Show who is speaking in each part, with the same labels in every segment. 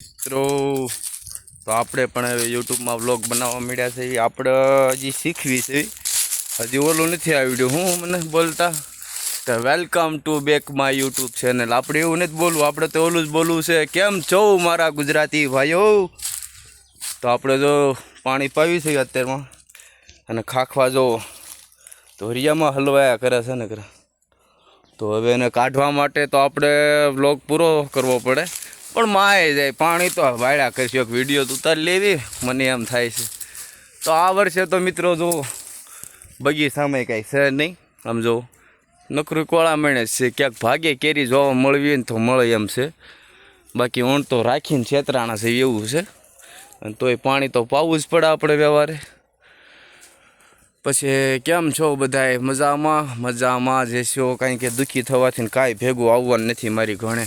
Speaker 1: મિત્રો તો આપણે પણ હવે યુટ્યુબમાં વ્લોગ બનાવવા મળ્યા છે. એ આપણે હજી શીખવી છે, હજી ઓલું નથી આવડ્યું. હું મને બોલતા તો welcome to back my YouTube channel. આપણે એવું નથી બોલવું, આપણે તો ઓલું જ બોલવું છે. કેમ છો મારા ગુજરાતી ભાઈઓ? તો આપણે જો પાણી પાવી છે અત્યારમાં, અને ખાખવા જો ધોરિયામાં હલવાયા કરે છે ને કરે. તો હવે એને કાઢવા માટે તો આપણે વ્લોગ પૂરો કરવો પડે, પણ માય જાય પાણી તો વાળ્યા કરશે. એક વિડીયો તો ઉતારી લેવી મને એમ થાય છે. તો આ વર્ષે તો મિત્રો જો બગીચામાં કાંઈ છે નહીં, આમ જો નકરું કોળા મણે છે. ક્યાંક ભાગે કેરી જોવા મળવી ને તો મળે એમ છે, બાકી ઊણ તો રાખીને છેતરાણા છે એવું છે. અને તોય પાણી તો પાવું જ પડે આપણે વ્યવહારે. પછી કેમ છો બધાય? મજામાં મજામાં જે છો. કાંઈ કે દુઃખી થવાથી ને કાંઈ ભેગું આવવાનું નથી મારી ઘણે.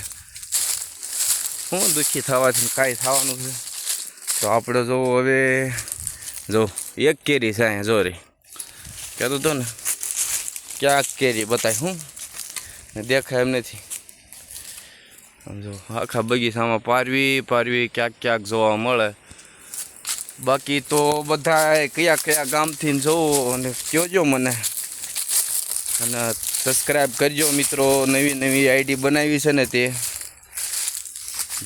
Speaker 1: હું દુઃખી થવાથી કાંઈ થવાનું છે? તો આપણે જો હવે જો એક કેરી છે અહીંયા જો રે કહેતો હતો ને, ક્યાંક કેરી બતાય હું દેખાય એમ નથી. જો આખા બગીચામાં પારવી ક્યાંક ક્યાંક જોવા મળે. બાકી તો બધા કયા કયા ગામથી જોવો અને કહેજો મને, અને સબસ્ક્રાઈબ કરજો મિત્રો. નવી આઈડી બનાવી છે ને તે,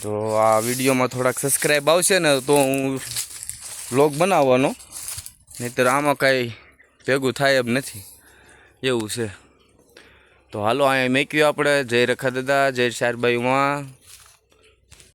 Speaker 1: તો આ વિડીયોમાં થોડાક સબસ્ક્રાઈબ આવશે ને તો હું વ્લોગ બનાવવાનો, નહીંતર આમાં કાંઈ ભેગું થાય એમ નથી એવું છે. તો હાલો અહીંયા મેક્યું આપણે. જય રખા દાદા, જય શારબાઈમાં.